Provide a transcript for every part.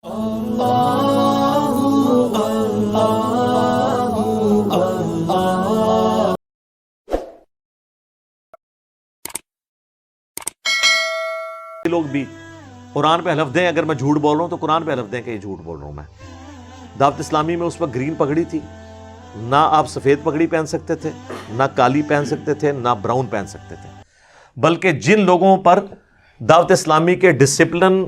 لوگ بھی قرآن پہ حلف دیں اگر میں جھوٹ بول رہا ہوں تو قرآن پہ حلف دیں کہ یہ جھوٹ بول رہا ہوں میں. دعوت اسلامی میں اس وقت گرین پگڑی تھی، نہ آپ سفید پگڑی پہن سکتے تھے، نہ کالی پہن سکتے تھے، نہ براؤن پہن سکتے تھے. بلکہ جن لوگوں پر دعوت اسلامی کے ڈسپلن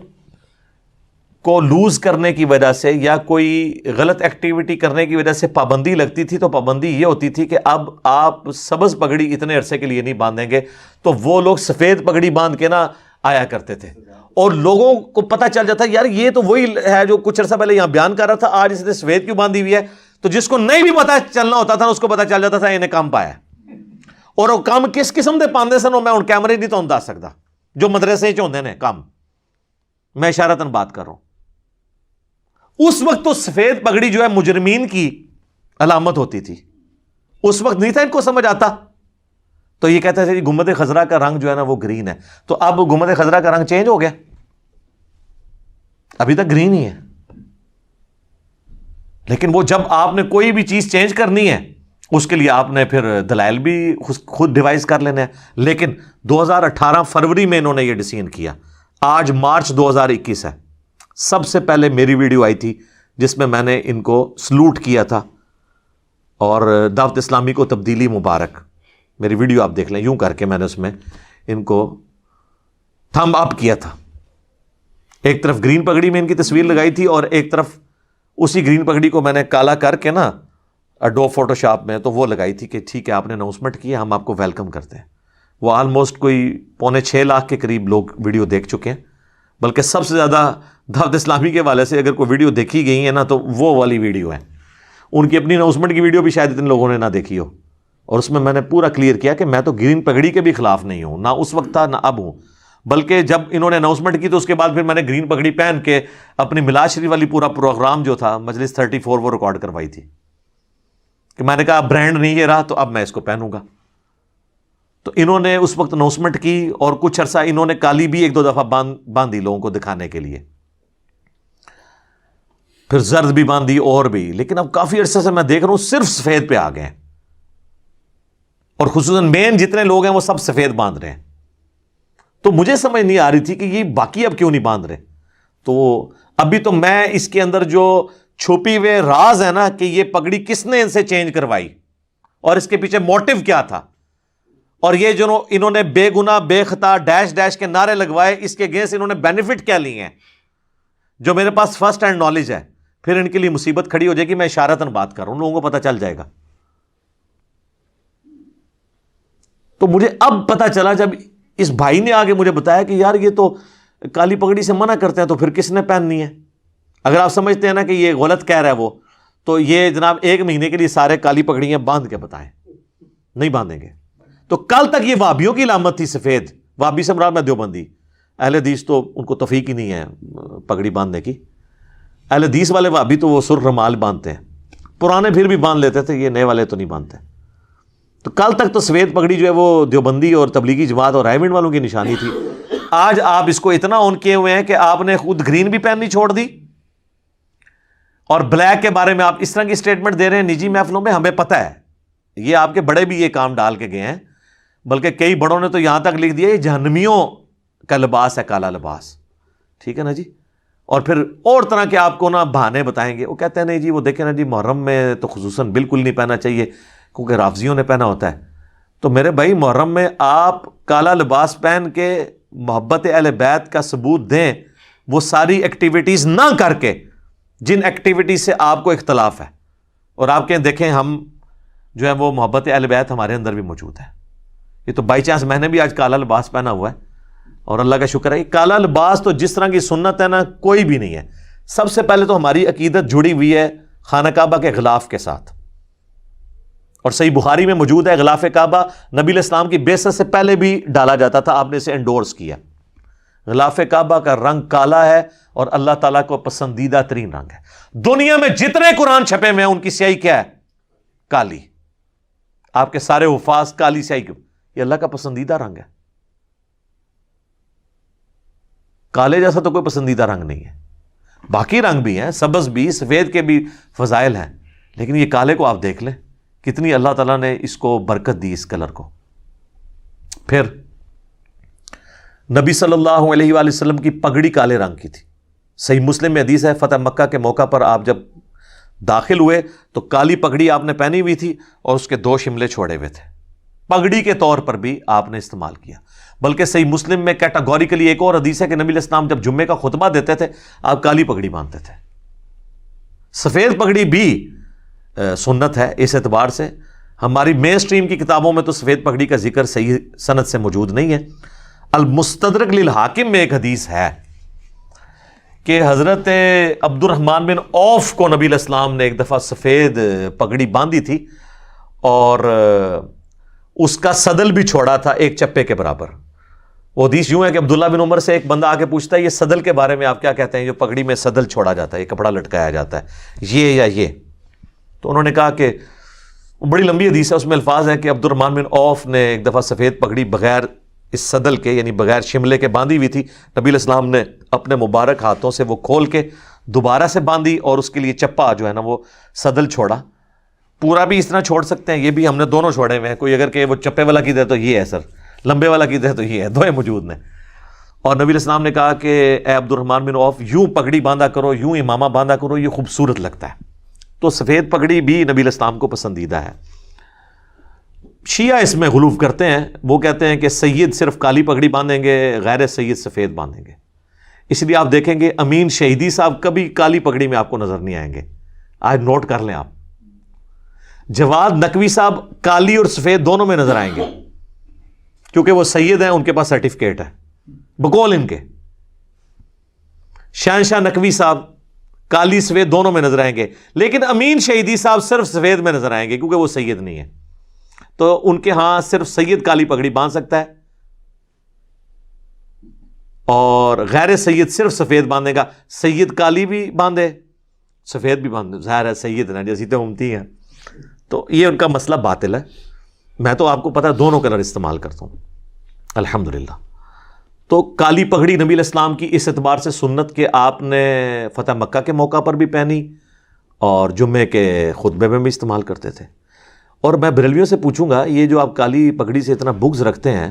کو لوز کرنے کی وجہ سے یا کوئی غلط ایکٹیویٹی کرنے کی وجہ سے پابندی لگتی تھی تو پابندی یہ ہوتی تھی کہ اب آپ سبز پگڑی اتنے عرصے کے لیے نہیں باندھیں گے، تو وہ لوگ سفید پگڑی باندھ کے نہ آیا کرتے تھے اور لوگوں کو پتہ چل جاتا یار یہ تو وہی ہے جو کچھ عرصہ پہلے یہاں بیان کر رہا تھا، آج اس نے سفید کیوں باندھی ہوئی ہے. تو جس کو نہیں بھی پتا چلنا ہوتا تھا اس کو پتا چل جاتا تھا انہیں کام پایا. اور وہ کام کس قسم دے پاندے سن میں ان کیمرے نہیں تو دس سکتا جو مدرسے چوندے نے کام، میں اشارتاً بات کر رہا ہوں. اس وقت تو سفید پگڑی جو ہے مجرمین کی علامت ہوتی تھی، اس وقت نہیں تھا ان کو سمجھ آتا. تو یہ کہتے تھے گنبد خضرا کا رنگ جو ہے نا وہ گرین ہے. تو اب گنبد خضرا کا رنگ چینج ہو گیا، ابھی تک گرین ہی ہے. لیکن وہ جب آپ نے کوئی بھی چیز چینج کرنی ہے اس کے لیے آپ نے پھر دلائل بھی خود ڈیوائز کر لینے ہیں. لیکن 2018 فروری میں انہوں نے یہ ڈیسیژن کیا. آج مارچ 2021 ہے. سب سے پہلے میری ویڈیو آئی تھی جس میں نے ان کو سلوٹ کیا تھا اور دعوت اسلامی کو تبدیلی مبارک. میری ویڈیو آپ دیکھ لیں، یوں کر کے میں نے اس میں ان کو تھم اپ کیا تھا. ایک طرف گرین پگڑی میں ان کی تصویر لگائی تھی اور ایک طرف اسی گرین پگڑی کو میں نے کالا کر کے نا اڈوب فوٹو شاپ میں تو وہ لگائی تھی کہ ٹھیک ہے آپ نے اناؤنسمنٹ کی، ہم آپ کو ویلکم کرتے ہیں. وہ آلموسٹ کوئی 6.25 لاکھ کے قریب لوگ ویڈیو دیکھ چکے ہیں. بلکہ سب سے زیادہ دعوت اسلامی کے حوالے سے اگر کوئی ویڈیو دیکھی گئی ہے نا تو وہ والی ویڈیو ہے. ان کی اپنی اناؤنسمنٹ کی ویڈیو بھی شاید اتنے لوگوں نے نہ دیکھی ہو، اور اس میں نے پورا کلیئر کیا کہ میں تو گرین پگڑی کے بھی خلاف نہیں ہوں، نہ اس وقت تھا نہ اب ہوں. بلکہ جب انہوں نے اناؤنسمنٹ کی تو اس کے بعد پھر میں نے گرین پگڑی پہن کے اپنی میلاد شریف والی پورا پروگرام جو تھا مجلس 34 وہ ریکارڈ کروائی تھی کہ میں نے کہا برانڈ نہیں یہ رہا تو اب میں اس کو پہنوں گا. تو انہوں نے اس وقت اناؤنسمنٹ کی اور کچھ عرصہ انہوں نے کالی بھی 1-2 دفعہ باندھی لوگوں کو دکھانے کے لیے، پھر زرد بھی باندھی اور بھی. لیکن اب کافی عرصے سے میں دیکھ رہا ہوں صرف سفید پہ آ گئے ہیں، اور خصوصاً مین جتنے لوگ ہیں وہ سب سفید باندھ رہے ہیں. تو مجھے سمجھ نہیں آ رہی تھی کہ یہ باقی اب کیوں نہیں باندھ رہے. تو ابھی تو میں اس کے اندر جو چھپی ہوئے راز ہے نا کہ یہ پگڑی کس نے ان سے چینج کروائی اور اس کے پیچھے موٹیو کیا تھا، اور یہ جو انہوں نے بے گناہ بے خطا ڈیش ڈیش کے نعرے لگوائے، اس کے اگینسٹ انہوں نے بینیفٹ کیا لیے ہیں جو میرے پاس فرسٹ ہینڈ نالج ہے. پھر ان کے لیے مصیبت کھڑی ہو جائے گی. میں اشارتاً بات کر رہا ہوں، لوگوں کو پتہ چل جائے گا. تو مجھے اب پتہ چلا جب اس بھائی نے آگے مجھے بتایا کہ یار یہ تو کالی پگڑی سے منع کرتے ہیں تو پھر کس نے پہننی ہے. اگر آپ سمجھتے ہیں نا کہ یہ غلط کہہ رہا ہے وہ، تو یہ جناب 1 مہینے کے لیے سارے کالی پگڑیاں باندھ کے بتائیں. نہیں باندھیں گے. تو کل تک یہ وہابیوں کی علامت تھی سفید. وہابی سے مراد میں دیوبندی. اہل حدیث تو ان کو توفیق ہی نہیں ہے پگڑی باندھنے کی. اہل حدیث والے وہابی تو وہ سر رمال باندھتے ہیں، پرانے پھر بھی باندھ لیتے تھے، یہ نئے والے تو نہیں باندھتے. تو کل تک تو سفید پگڑی جو ہے وہ دیوبندی اور تبلیغی جماعت اور رائے ونڈ والوں کی نشانی تھی. آج آپ اس کو اتنا آن کیے ہوئے ہیں کہ آپ نے خود گرین بھی پہننی چھوڑ دی، اور بلیک کے بارے میں آپ اس طرح کی سٹیٹمنٹ دے رہے ہیں نجی محفلوں میں. ہمیں پتہ ہے یہ آپ کے بڑے بھی یہ کام ڈال کے گئے ہیں، بلکہ کئی بڑوں نے تو یہاں تک لکھ دیا یہ جہنمیوں کا لباس ہے، کالا لباس. ٹھیک ہے نا جی. اور پھر اور طرح کے آپ کو نا بہانے بتائیں گے. وہ کہتے ہیں نہیں جی وہ دیکھیں نا جی محرم میں تو خصوصاً بالکل نہیں پہننا چاہیے کیونکہ رافضیوں نے پہنا ہوتا ہے. تو میرے بھائی محرم میں آپ کالا لباس پہن کے محبت اہل بیت کا ثبوت دیں، وہ ساری ایکٹیویٹیز نہ کر کے جن ایکٹیویٹیز سے آپ کو اختلاف ہے. اور آپ کہیں دیکھیں ہم جو ہے وہ محبت اہل بیت ہمارے اندر بھی موجود ہے. یہ تو بائی چانس میں نے بھی آج کالا لباس پہنا ہوا ہے اور اللہ کا شکر ہے. کالا لباس تو جس طرح کی سنت ہے نا کوئی بھی نہیں ہے. سب سے پہلے تو ہماری عقیدت جڑی ہوئی ہے خانہ کعبہ کے غلاف کے ساتھ، اور صحیح بخاری میں موجود ہے غلاف کعبہ نبی علیہ السلام کی بعثت سے پہلے بھی ڈالا جاتا تھا، آپ نے اسے انڈورس کیا. غلاف کعبہ کا رنگ کالا ہے اور اللہ تعالیٰ کو پسندیدہ ترین رنگ ہے. دنیا میں جتنے قرآن چھپے ہوئے ہیں ان کی سیاہی کیا ہے؟ کالی. آپ کے سارے حفاظ کالی سیاہی، یہ اللہ کا پسندیدہ رنگ ہے. کالے جیسا تو کوئی پسندیدہ رنگ نہیں ہے. باقی رنگ بھی ہیں، سبز بھی، سفید کے بھی فضائل ہیں، لیکن یہ کالے کو آپ دیکھ لیں کتنی اللہ تعالیٰ نے اس کو برکت دی، اس کلر کو۔ پھر نبی صلی اللہ علیہ وآلہ وسلم کی پگڑی کالے رنگ کی تھی۔ صحیح مسلم میں حدیث ہے، فتح مکہ کے موقع پر آپ جب داخل ہوئے تو کالی پگڑی آپ نے پہنی ہوئی تھی اور اس کے 2 شملے چھوڑے ہوئے تھے، پگڑی کے طور پر بھی آپ نے استعمال کیا۔ بلکہ صحیح مسلم میں کیٹاگوریکلی ایک اور حدیث ہے کہ نبی علیہ السلام جب جمعے کا خطبہ دیتے تھے آپ کالی پگڑی باندھتے تھے۔ سفید پگڑی بھی سنت ہے اس اعتبار سے، ہماری مین سٹریم کی کتابوں میں تو سفید پگڑی کا ذکر صحیح سند سے موجود نہیں ہے۔ المستدرک للحاکم میں ایک حدیث ہے کہ حضرت عبد الرحمن بن عوف کو نبی علیہ السلام نے ایک دفعہ سفید پگڑی باندھی تھی اور اس کا صدل بھی چھوڑا تھا ایک چپے کے برابر۔ وہ حدیث یوں ہے کہ عبداللہ بن عمر سے ایک بندہ آ کے پوچھتا ہے یہ صدل کے بارے میں آپ کیا کہتے ہیں، جو پگڑی میں صدل چھوڑا جاتا ہے، یہ کپڑا لٹکایا جاتا ہے، یہ یا یہ؟ تو انہوں نے کہا کہ بڑی لمبی حدیث ہے، اس میں الفاظ ہے کہ عبد الرحمن بن عوف نے ایک دفعہ سفید پگڑی بغیر اس صدل کے یعنی بغیر شملے کے باندھی ہوئی تھی، نبی علیہ السلام نے اپنے مبارک ہاتھوں سے وہ کھول کے دوبارہ سے باندھی اور اس کے لیے چپا جو ہے نا وہ صدل چھوڑا۔ پورا بھی اس طرح چھوڑ سکتے ہیں، یہ بھی ہم نے دونوں چھوڑے ہوئے ہیں، کوئی اگر کہ وہ چپے والا کی دے تو یہ ہے سر، لمبے والا کی دے تو یہ ہے، دونوں موجود ہیں۔ اور نبی علیہ السلام نے کہا کہ اے عبد الرحمن بن عوف یوں پگڑی باندھا کرو، یوں امامہ باندھا کرو، یہ خوبصورت لگتا ہے۔ تو سفید پگڑی بھی نبی علیہ السلام کو پسندیدہ ہے۔ شیعہ اس میں غلو کرتے ہیں، وہ کہتے ہیں کہ سید صرف کالی پگڑی باندھیں گے، غیر سید سفید باندھیں گے۔ اس لیے آپ دیکھیں گے امین شہیدی صاحب کبھی کالی پگڑی میں آپ کو نظر نہیں آئیں گے، آج نوٹ کر لیں آپ۔ جواد نقوی صاحب کالی اور سفید دونوں میں نظر آئیں گے کیونکہ وہ سید ہیں، ان کے پاس سرٹیفکیٹ ہے بقول ان کے۔ شہنشاہ نقوی صاحب کالی سفید دونوں میں نظر آئیں گے، لیکن امین شہیدی صاحب صرف سفید میں نظر آئیں گے کیونکہ وہ سید نہیں ہے۔ تو ان کے ہاں صرف سید کالی پگڑی باندھ سکتا ہے اور غیر سید صرف سفید باندھے گا۔ سید کالی بھی باندھے سفید بھی باندھے، ظاہر ہے سید نا جیسی تو امتی ہیں، تو یہ ان کا مسئلہ باطل ہے۔ میں تو آپ کو پتہ ہے دونوں کلر استعمال کرتا ہوں الحمدللہ۔ تو کالی پگڑی نبی علیہ السلام کی اس اعتبار سے سنت کہ آپ نے فتح مکہ کے موقع پر بھی پہنی اور جمعے کے خطبے میں بھی استعمال کرتے تھے۔ اور میں بریلویوں سے پوچھوں گا یہ جو آپ کالی پگڑی سے اتنا بغض رکھتے ہیں،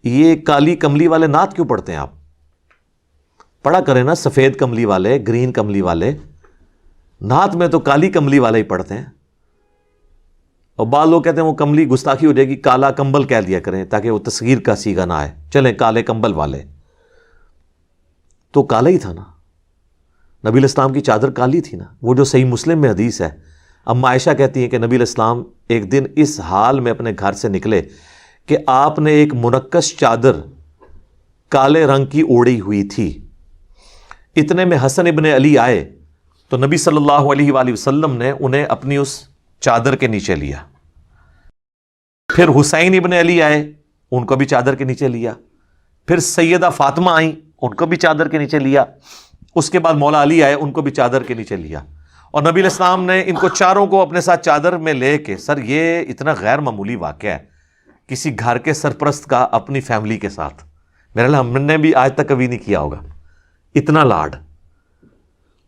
یہ کالی کملی والے نعت کیوں پڑھتے ہیں؟ آپ پڑھا کریں نا، سفید کملی والے، گرین کملی والے، نعت میں تو کالی کملی والے ہی پڑھتے ہیں۔ اور بعض لوگ کہتے ہیں وہ کملی گستاخی ہو جائے گی، کالا کمبل کہہ دیا کریں تاکہ وہ تصغیر کا صیغہ نہ آئے، چلیں کالے کمبل والے، تو کالا ہی تھا نا، نبی علیہ السلام کی چادر کالی تھی نا، وہ جو صحیح مسلم میں حدیث ہے۔ اما عائشہ کہتی ہیں کہ نبی علیہ السلام ایک دن اس حال میں اپنے گھر سے نکلے کہ آپ نے ایک منقش چادر کالے رنگ کی اوڑی ہوئی تھی۔ اتنے میں حسن ابن علی آئے تو نبی صلی اللہ علیہ وآلہ وسلم نے انہیں اپنی اس چادر کے نیچے لیا۔ پھر حسین ابن علی آئے، ان کو بھی چادر کے نیچے لیا۔ پھر سیدہ فاطمہ آئیں، ان کو بھی چادر کے نیچے لیا۔ اس کے بعد مولا علی آئے، ان کو بھی چادر کے نیچے لیا۔ اور نبی علیہ السلام نے ان کو چاروں کو اپنے ساتھ چادر میں لے کے، سر یہ اتنا غیر معمولی واقعہ ہے کسی گھر کے سرپرست کا اپنی فیملی کے ساتھ، میرے لیے ہم نے بھی آج تک کبھی نہیں کیا ہوگا اتنا لاڈ۔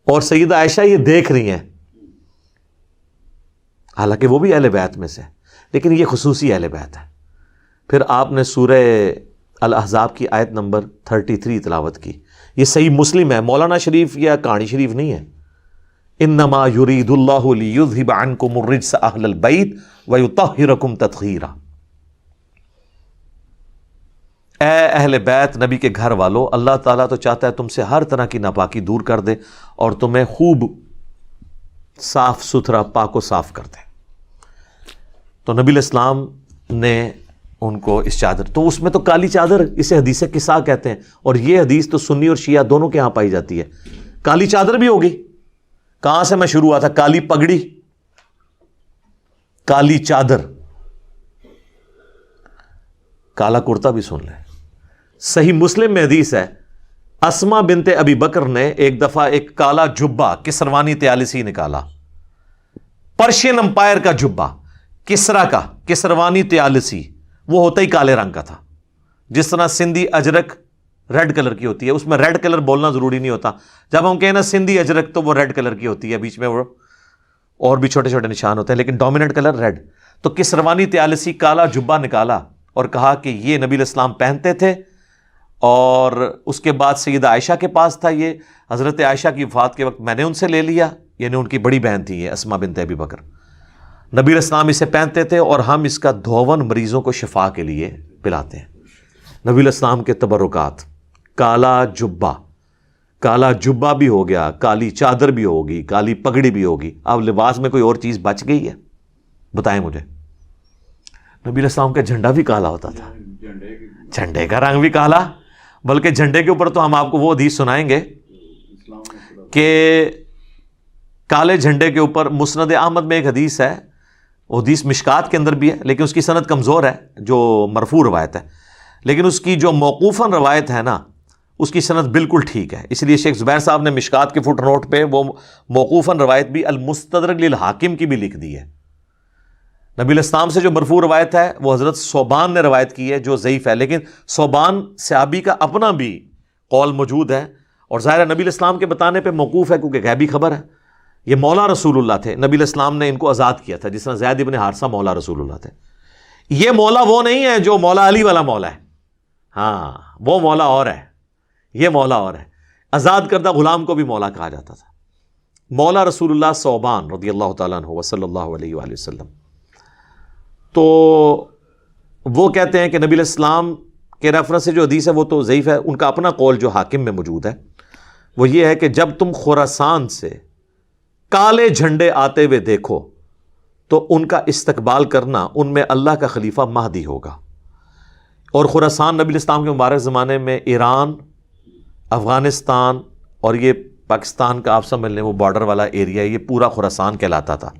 اور سیدہ عائشہ یہ دیکھ رہی ہیں، حالانکہ وہ بھی اہل بیت میں سے، لیکن یہ خصوصی اہل بیت ہے۔ پھر آپ نے سورہ الاحزاب کی آیت نمبر 33 تلاوت کی، یہ صحیح مسلم ہے، مولانا شریف یا کہانی شریف نہیں ہے۔ انما یرید اللہ لیذھب عنکم الرجس اہل البیت ویطہرکم تطہیرا۔ اے اہل بیت، نبی کے گھر والو، اللہ تعالیٰ تو چاہتا ہے تم سے ہر طرح کی ناپاکی دور کر دے اور تمہیں خوب صاف ستھرا پاک و صاف کر دے۔ تو نبی علیہ السلام نے ان کو اس چادر، تو اس میں تو کالی چادر اسے حدیث قصا کہتے ہیں، اور یہ حدیث تو سنی اور شیعہ دونوں کے ہاں پائی جاتی ہے۔ کالی چادر بھی ہوگی، کہاں سے میں شروع ہوا تھا؟ کالی پگڑی، کالی چادر، کالا کرتا بھی سن لیں۔ صحیح مسلم میں حدیث ہے، اسما بنت ابی بکر نے ایک دفعہ ایک کالا جبہ کسروانی طیالسی نکالا، پرشین امپائر کا جبہ، کسرا کا، کسروانی طیالسی، وہ ہوتا ہی کالے رنگ کا تھا، جس طرح سندھی اجرک ریڈ کلر کی ہوتی ہے. اس میں ریڈ کلر بولنا ضروری نہیں ہوتا. جب ہم کہیں نا سندھی اجرک تو وہ ریڈ کلر کی ہوتی ہے, بیچ میں وہ اور بھی چھوٹے چھوٹے نشان ہوتے ہیں, لیکن ڈومیننٹ کلر ریڈ. تو کسروانی طیالسی کالا جبہ نکالا اور کہا کہ یہ نبی علیہ السلام پہنتے تھے, اور اس کے بعد سیدہ عائشہ کے پاس تھا یہ. حضرت عائشہ کی وفات کے وقت میں نے ان سے لے لیا, یعنی ان کی بڑی بہن تھی یہ اسما بنت ابی بکر. نبی علیہ السلام اسے پہنتے تھے اور ہم اس کا دھون مریضوں کو شفا کے لیے پلاتے ہیں. نبی علیہ السلام کے تبرکات, کالا جبہ, کالا جبہ بھی ہو گیا, کالی چادر بھی ہوگی, کالی پگڑی بھی ہوگی. اب لباس میں کوئی اور چیز بچ گئی ہے بتائیں مجھے؟ نبی علیہ السلام کا جھنڈا بھی کالا ہوتا تھا, جھنڈے کا رنگ بھی کالا. بلکہ جھنڈے کے اوپر تو ہم آپ کو وہ حدیث سنائیں گے کہ کالے جھنڈے کے اوپر مسند احمد میں ایک حدیث ہے, وہ حدیث مشکات کے اندر بھی ہے لیکن اس کی سند کمزور ہے جو مرفوع روایت ہے, لیکن اس کی جو موقوفاً روایت ہے نا اس کی سند بالکل ٹھیک ہے. اس لیے شیخ زبیر صاحب نے مشکات کے فٹ نوٹ پہ وہ موقوفاً روایت بھی المستدرک للحاکم کی بھی لکھ دی ہے. نبی علیہ السلام سے جو مرفوع روایت ہے وہ حضرت ثوبان نے روایت کی ہے جو ضعیف ہے, لیکن ثوبان صحابی کا اپنا بھی قول موجود ہے, اور ظاہر نبی علیہ السلام کے بتانے پہ موقوف ہے کیونکہ غیبی خبر ہے. یہ مولا رسول اللہ تھے, نبی علیہ السلام نے ان کو آزاد کیا تھا, جس طرح زید ابن حارثہ مولا رسول اللہ تھے. یہ مولا وہ نہیں ہے جو مولا علی والا مولا ہے, ہاں وہ مولا اور ہے, یہ مولا اور ہے. آزاد کردہ غلام کو بھی مولا کہا جاتا تھا. مولا رسول اللہ ثوبان رضی اللہ تعالیٰ عنہ وصلی اللہ علیہ وآلہ وسلم. تو وہ کہتے ہیں کہ نبی علیہ السلام کے ریفرنس سے جو حدیث ہے وہ تو ضعیف ہے. ان کا اپنا قول جو حاکم میں موجود ہے وہ یہ ہے کہ جب تم خراسان سے کالے جھنڈے آتے ہوئے دیکھو تو ان کا استقبال کرنا, ان میں اللہ کا خلیفہ مہدی ہوگا. اور خراسان نبی علیہ السلام کے مبارک زمانے میں ایران, افغانستان اور یہ پاکستان کا آپ سمجھ لیں وہ بارڈر والا ایریا, یہ پورا خراسان کہلاتا تھا.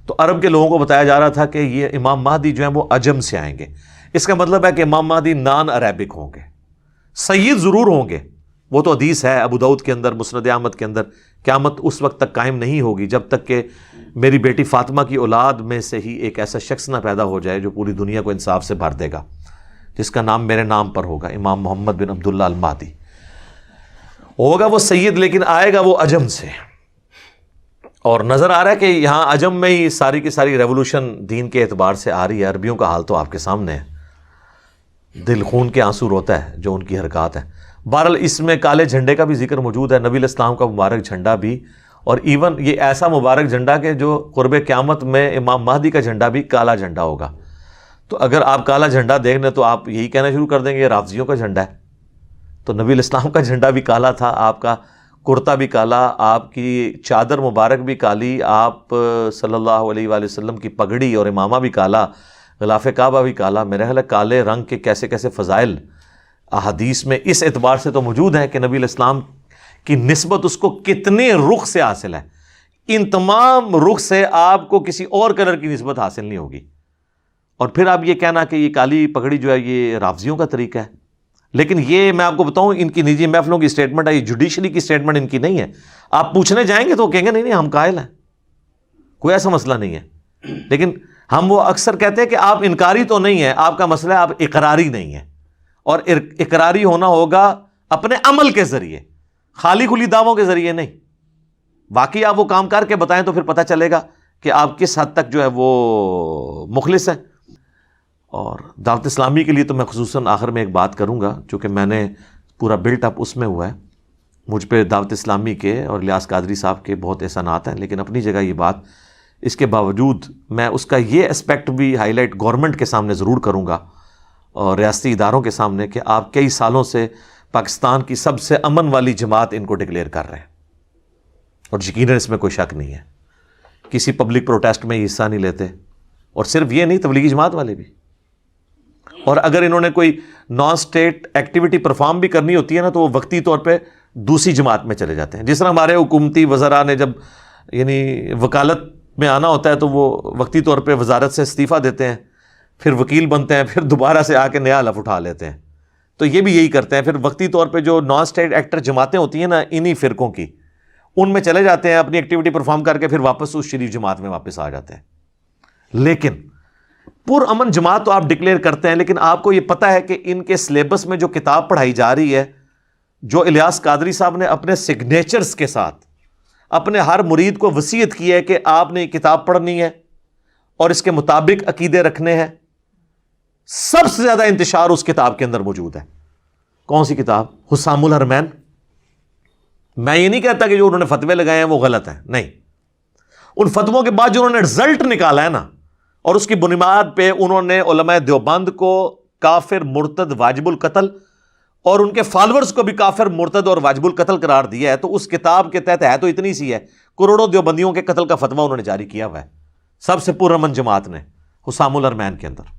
تو عرب کے لوگوں کو بتایا جا رہا تھا کہ یہ امام مہدی جو ہیں وہ عجم سے آئیں گے. اس کا مطلب ہے کہ امام مہدی نان عربک ہوں گے, سید ضرور ہوں گے. وہ تو حدیث ہے ابو داؤد کے اندر, مسند احمد کے اندر, قیامت اس وقت تک قائم نہیں ہوگی جب تک کہ میری بیٹی فاطمہ کی اولاد میں سے ہی ایک ایسا شخص نہ پیدا ہو جائے جو پوری دنیا کو انصاف سے بھر دے گا, جس کا نام میرے نام پر ہوگا, امام محمد بن عبداللہ المہدی ہوگا. وہ سید لیکن آئے گا وہ عجم سے. اور نظر آ رہا ہے کہ یہاں عجم میں ہی ساری کی ساری ریولوشن دین کے اعتبار سے آ رہی ہے. عربیوں کا حال تو آپ کے سامنے ہے, دل خون کے آنسو روتا ہے جو ان کی حرکات ہیں. بہرحال اس میں کالے جھنڈے کا بھی ذکر موجود ہے, نبی علیہ السلام کا مبارک جھنڈا بھی, اور ایون یہ ایسا مبارک جھنڈا کہ جو قرب قیامت میں امام مہدی کا جھنڈا بھی کالا جھنڈا ہوگا. تو اگر آپ کالا جھنڈا دیکھ لیں تو آپ یہی کہنا شروع کر دیں گے یہ رافضیوں کا جھنڈا ہے. تو نبی علیہ السلام کا جھنڈا بھی کالا تھا, آپ کا کرتا بھی کالا, آپ کی چادر مبارک بھی کالی, آپ صلی اللہ علیہ وآلہ وسلم کی پگڑی اور امامہ بھی کالا, غلاف کعبہ بھی کالا. میرے خیال ہے کالے رنگ کے کیسے کیسے فضائل احادیث میں اس اعتبار سے تو موجود ہیں کہ نبی علیہ السلام کی نسبت اس کو کتنے رخ سے حاصل ہے. ان تمام رخ سے آپ کو کسی اور کلر کی نسبت حاصل نہیں ہوگی. اور پھر آپ یہ کہنا کہ یہ کالی پگڑی جو ہے یہ رافضیوں کا طریقہ ہے. لیکن یہ میں آپ کو بتاؤں ان کی نجی محفلوں کی اسٹیٹمنٹ ہے, یہ جوڈیشلی کی اسٹیٹمنٹ ان کی نہیں ہے. آپ پوچھنے جائیں گے تو کہیں گے نہیں ہم قائل ہیں, کوئی ایسا مسئلہ نہیں ہے. لیکن ہم وہ اکثر کہتے ہیں کہ آپ انکاری تو نہیں ہیں, آپ کا مسئلہ ہے آپ اقراری نہیں ہیں. اور اقراری ہونا ہوگا اپنے عمل کے ذریعے, خالی کھلی دعووں کے ذریعے نہیں. باقی آپ وہ کام کر کے بتائیں تو پھر پتہ چلے گا کہ آپ کس حد تک جو ہے وہ مخلص ہیں. اور دعوت اسلامی کے لیے تو میں خصوصاً آخر میں ایک بات کروں گا, چونکہ میں نے پورا بلٹ اپ اس میں ہوا ہے, مجھ پہ دعوت اسلامی کے اور الیاس قادری صاحب کے بہت احسانات ہیں. لیکن اپنی جگہ یہ بات, اس کے باوجود میں اس کا یہ اسپیکٹ بھی ہائی لائٹ گورنمنٹ کے سامنے ضرور کروں گا اور ریاستی اداروں کے سامنے کہ آپ کئی سالوں سے پاکستان کی سب سے امن والی جماعت ان کو ڈکلیئر کر رہے ہیں, اور یقیناً اس میں کوئی شک نہیں ہے. کسی پبلک پروٹیسٹ میں حصہ نہیں لیتے, اور صرف یہ نہیں, تبلیغی جماعت والے بھی. اور اگر انہوں نے کوئی نان اسٹیٹ ایکٹیویٹی پرفارم بھی کرنی ہوتی ہے نا تو وہ وقتی طور پہ دوسری جماعت میں چلے جاتے ہیں. جس طرح ہمارے حکومتی وزراء نے جب یعنی وکالت میں آنا ہوتا ہے تو وہ وقتی طور پہ وزارت سے استعفیٰ دیتے ہیں, پھر وکیل بنتے ہیں, پھر دوبارہ سے آ کے نیا حلف اٹھا لیتے ہیں. تو یہ بھی یہی کرتے ہیں, پھر وقتی طور پہ جو نان اسٹیٹ ایکٹر جماعتیں ہوتی ہیں نا انہی فرقوں کی, ان میں چلے جاتے ہیں, اپنی ایکٹیویٹی پرفارم کر کے پھر واپس اس شریف جماعت میں واپس آ جاتے ہیں. لیکن پرامن جماعت تو آپ ڈکلیئر کرتے ہیں، لیکن آپ کو یہ پتا ہے کہ ان کے سلیبس میں جو کتاب پڑھائی جا رہی ہے، جو الیاس قادری صاحب نے اپنے سگنیچرز کے ساتھ اپنے ہر مرید کو وصیت کی ہے کہ آپ نے یہ کتاب پڑھنی ہے اور اس کے مطابق عقیدے رکھنے ہیں، سب سے زیادہ انتشار اس کتاب کے اندر موجود ہے۔ کون سی کتاب؟ حسام الحرمین۔ میں یہ نہیں کہتا کہ جو انہوں نے فتوے لگائے ہیں وہ غلط ہیں، نہیں، ان فتووں کے بعد جو انہوں نے رزلٹ نکالا ہے نا، اور اس کی بنیاد پہ انہوں نے علماء دیوبند کو کافر، مرتد، واجب القتل اور ان کے فالورز کو بھی کافر، مرتد اور واجب القتل قرار دیا ہے، تو اس کتاب کے تحت ہے تو اتنی سی ہے، کروڑوں دیوبندیوں کے قتل کا فتویٰ انہوں نے جاری کیا ہوا ہے، سب سے پرامن جماعت نے، حسام الحرمین کے اندر۔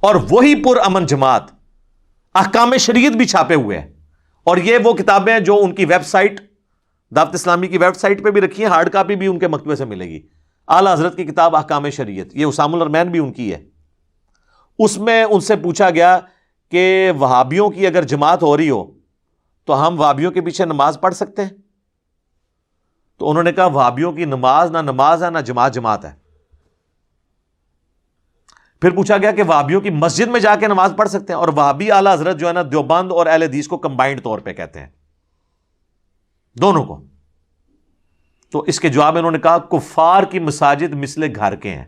اور وہی پرامن جماعت احکام شریعت بھی چھاپے ہوئے ہیں، اور یہ وہ کتابیں ہیں جو ان کی ویب سائٹ، دعوت اسلامی کی ویب سائٹ پہ بھی رکھی ہیں، ہارڈ کاپی بھی ان کے مکتبے سے ملے گی۔ اعلیٰ حضرت کی کتاب احکام شریعت، یہ حسام الحرمین بھی ان کی ہے۔ اس میں ان سے پوچھا گیا کہ وہابیوں کی اگر جماعت ہو رہی ہو تو ہم وہابیوں کے پیچھے نماز پڑھ سکتے ہیں؟ تو انہوں نے کہا وہابیوں کی نماز نہ نماز ہے، نہ جماعت جماعت ہے۔ پھر پوچھا گیا کہ وہابیوں کی مسجد میں جا کے نماز پڑھ سکتے ہیں؟ اور وہابی اعلیٰ حضرت جو ہے نا، دیوبند اور اہل حدیث کو کمبائنڈ طور پہ کہتے ہیں، دونوں کو۔ تو اس کے جواب میں انہوں نے کہا کفار کی مساجد مثل گھر کے ہیں،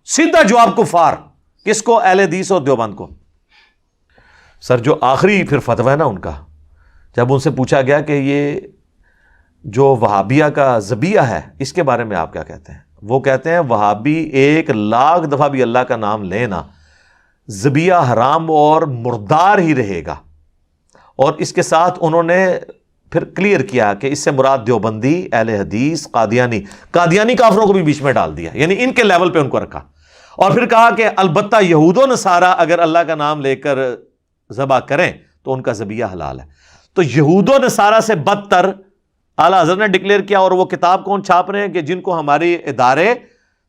سیدھا جواب کفار، کس کو؟ اہل حدیث اور دیوبند کو۔ سر جو آخری پھر فتویٰ ہے نا ان کا، جب ان سے پوچھا گیا کہ یہ جو وہابیہ کا ذبیحہ ہے اس کے بارے میں آپ کیا کہتے ہیں؟ وہ کہتے ہیں وہابی 1,00,000 دفعہ بھی اللہ کا نام لینا، ذبیحہ حرام اور مردار ہی رہے گا۔ اور اس کے ساتھ انہوں نے پھر کلیئر کیا کہ اس سے مراد دیوبندی، اہل حدیث، قادیانی کافروں کو بھی بیچ میں ڈال دیا، یعنی ان کے لیول پہ ان کو رکھا۔ اور پھر کہا کہ البتہ یہود و نصارہ اگر اللہ کا نام لے کر ذبح کریں تو ان کا ذبیحہ حلال ہے۔ تو یہود و نصارہ سے بدتر اعلیٰ حضرت نے ڈکلیئر کیا، اور وہ کتاب کون چھاپ رہے ہیں کہ جن کو ہمارے ادارے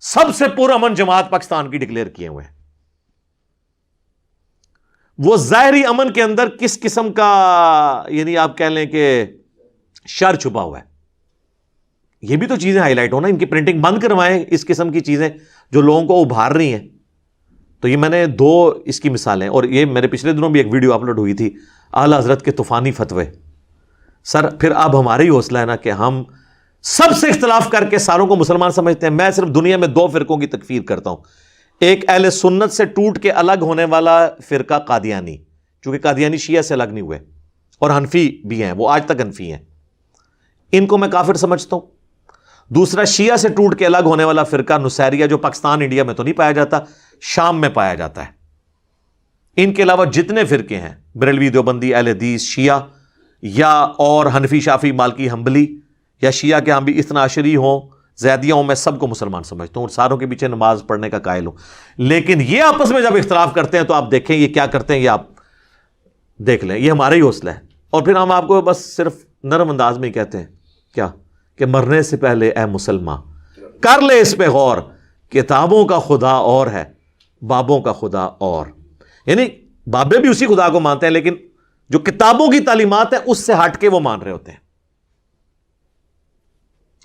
سب سے پرامن جماعت پاکستان کی ڈکلیئر کیے ہوئے ہیں۔ وہ ظاہری امن کے اندر کس قسم کا، یعنی آپ کہہ لیں کہ شر چھپا ہوا ہے، یہ بھی تو چیزیں ہائی لائٹ ہونا، ان کی پرنٹنگ بند کروائیں، اس قسم کی چیزیں جو لوگوں کو ابھار رہی ہیں۔ تو یہ میں نے 2 اس کی مثالیں، اور یہ میرے پچھلے دنوں بھی ایک ویڈیو اپلوڈ ہوئی تھی اعلیٰ حضرت کے طوفانی فتوے۔ سر پھر اب ہمارا ہی حوصلہ ہے نا کہ ہم سب سے اختلاف کر کے ساروں کو مسلمان سمجھتے ہیں۔ میں صرف دنیا میں 2 فرقوں کی تکفیر کرتا ہوں، ایک اہل سنت سے ٹوٹ کے الگ ہونے والا فرقہ قادیانی، چونکہ قادیانی شیعہ سے الگ نہیں ہوئے، اور حنفی بھی ہیں، وہ آج تک حنفی ہیں، ان کو میں کافر سمجھتا ہوں۔ دوسرا شیعہ سے ٹوٹ کے الگ ہونے والا فرقہ نصیریہ، جو پاکستان انڈیا میں تو نہیں پایا جاتا، شام میں پایا جاتا ہے۔ ان کے علاوہ جتنے فرقے ہیں، بریلوی، دیوبندی، اہل حدیث، شیعہ یا اور حنفی، شافعی، مالکی، حنبلی، یا شیعہ کے ہم بھی اثنا عشری ہوں، زیدیہ ہوں، میں سب کو مسلمان سمجھتا ہوں اور ساروں کے پیچھے نماز پڑھنے کا قائل ہوں۔ لیکن یہ آپس میں جب اختلاف کرتے ہیں تو آپ دیکھیں یہ کیا کرتے ہیں، یہ آپ دیکھ لیں، یہ ہمارا ہی حوصلہ ہے۔ اور پھر ہم آپ کو بس صرف نرم انداز میں ہی کہتے ہیں کیا کہ مرنے سے پہلے اے مسلمان کر لے اس پہ غور، کتابوں کا خدا اور ہے، بابوں کا خدا اور، یعنی بابے بھی اسی خدا کو مانتے ہیں لیکن جو کتابوں کی تعلیمات ہیں اس سے ہٹ کے وہ مان رہے ہوتے ہیں۔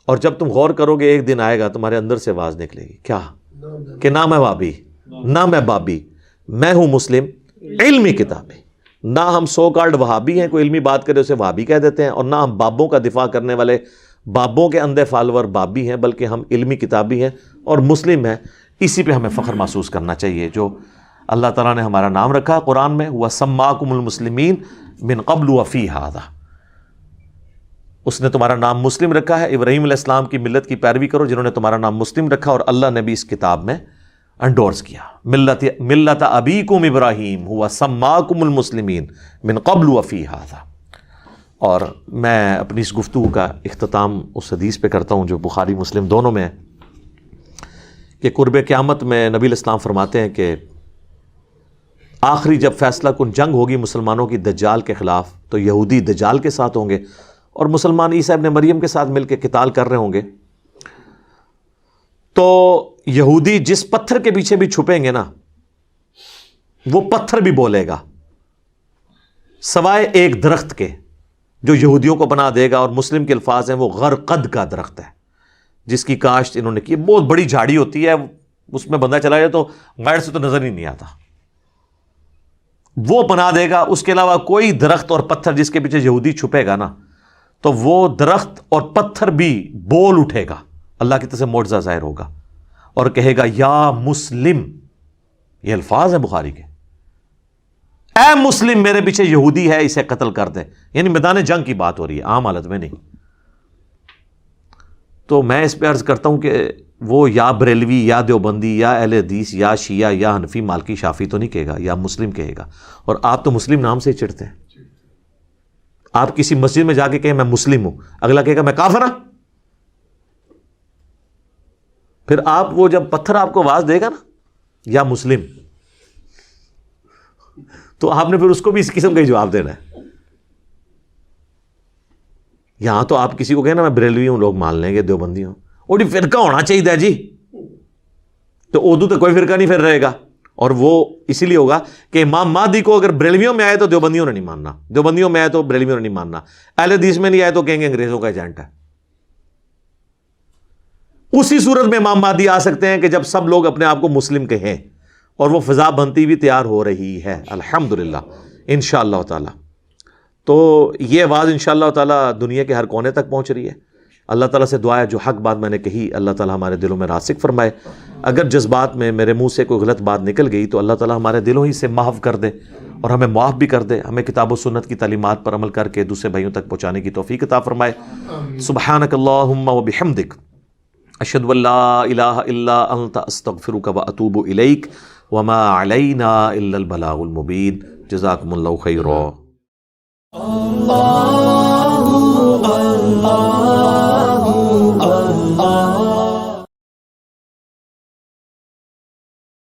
اور جب تم غور کرو گے ایک دن آئے گا تمہارے اندر سے آواز نکلے گی، کیا کہ نہ میں وہابی، نہ میں بابی، میں ہوں مسلم علمی کتابی۔ نہ ہم سو کالڈ وہابی ہیں، کوئی علمی بات کرے اسے وہابی کہہ دیتے ہیں، اور نہ ہم بابوں کا دفاع کرنے والے بابوں کے اندھے فالور بابی ہیں، بلکہ ہم علمی کتابی ہیں اور مسلم ہیں۔ اسی پہ ہمیں فخر محسوس کرنا چاہیے جو اللہ تعالیٰ نے ہمارا نام رکھا قرآن میں، وَسَمَّاكُمُ الْمُسْلِمِينَ مِنْ قَبْلُ وَفِي هَذَا، اس نے تمہارا نام مسلم رکھا ہے۔ ابراہیم علیہ السلام کی ملت کی پیروی کرو جنہوں نے تمہارا نام مسلم رکھا، اور اللہ نے بھی اس کتاب میں انڈورس کیا، ملت ابیکم ابراہیم هو سماکم المسلمین من قبل وفی ھذا۔ اور میں اپنی اس گفتگو کا اختتام اس حدیث پہ کرتا ہوں جو بخاری مسلم دونوں میں ہے کہ قرب قیامت میں نبی علیہ السلام فرماتے ہیں کہ آخری جب فیصلہ کن جنگ ہوگی مسلمانوں کی دجال کے خلاف، تو یہودی دجال کے ساتھ ہوں گے اور مسلمان عیسیٰ ابن مریم کے ساتھ مل کے قتال کر رہے ہوں گے۔ تو یہودی جس پتھر کے پیچھے بھی چھپیں گے نا، وہ پتھر بھی بولے گا سوائے ایک درخت کے جو یہودیوں کو بنا دے گا، اور مسلم کے الفاظ ہیں وہ غرقد کا درخت ہے جس کی کاشت انہوں نے کی، بہت بڑی جھاڑی ہوتی ہے، اس میں بندہ چلا جائے تو غیر سے تو نظر ہی نہیں آتا، وہ بنا دے گا. اس کے علاوہ کوئی درخت اور پتھر جس کے پیچھے یہودی چھپے گا نا، تو وہ درخت اور پتھر بھی بول اٹھے گا، اللہ کی طرف سے معجزہ ظاہر ہوگا اور کہے گا یا مسلم. یہ الفاظ ہیں بخاری کے، اے مسلم میرے پیچھے یہودی ہے، اسے قتل کر دے. یعنی میدان جنگ کی بات ہو رہی ہے، عام حالت میں نہیں. تو میں اس پہ عرض کرتا ہوں کہ وہ یا بریلوی یا دیوبندی یا اہل حدیث یا شیعہ یا حنفی مالکی شافی تو نہیں کہے گا، یا مسلم کہے گا. اور آپ تو مسلم نام سے ہی چڑھتے ہیں. آپ کسی مسجد میں جا کے کہیں میں مسلم ہوں، اگلا کہے گا میں کافر ہوں. پھر آپ وہ جب پتھر آپ کو آواز دے گا نا یا مسلم، تو آپ نے پھر اس کو بھی اس قسم کا ہی جواب دینا ہے. یہاں تو آپ کسی کو کہیں نا میں بریلوی ہوں، لوگ مان لیں گے دیوبندی ہوں، اور یہ فرقہ ہونا چاہیے جی. تو اردو تو کوئی فرقہ نہیں پھر رہے گا، اور وہ اسی لیے ہوگا کہ امام مہدی کو اگر بریلویوں میں آئے تو دیوبندیوں نے نہیں ماننا، دیوبندیوں میں آئے تو بریلویوں نے نہیں ماننا، اہل حدیث میں نہیں آئے تو کہیں گے انگریزوں کا ایجنٹ ہے. اسی صورت میں امام مہدی آ سکتے ہیں کہ جب سب لوگ اپنے آپ کو مسلم کہیں، اور وہ فضا بنتی ہوئی تیار ہو رہی ہے الحمدللہ انشاءاللہ تعالی. تو یہ آواز انشاءاللہ تعالی دنیا کے ہر کونے تک پہنچ رہی ہے. اللہ تعالیٰ سے دعا ہے جو حق بات میں نے کہی اللہ تعالیٰ ہمارے دلوں میں راسخ فرمائے. اگر جذبات میں میرے منہ سے کوئی غلط بات نکل گئی تو اللہ تعالیٰ ہمارے دلوں ہی سے معاف کر دے، اور ہمیں معاف بھی کر دے. ہمیں کتاب و سنت کی تعلیمات پر عمل کر کے دوسرے بھائیوں تک پہنچانے کی توفیق عطا فرمائے. سبحانک اللہم و بحمدک، اشہد ان لا الہ الا انت، استغفرک و اتوب الیک، وما علینا الا البلاغ المبین. جزاکم اللہ خیرا.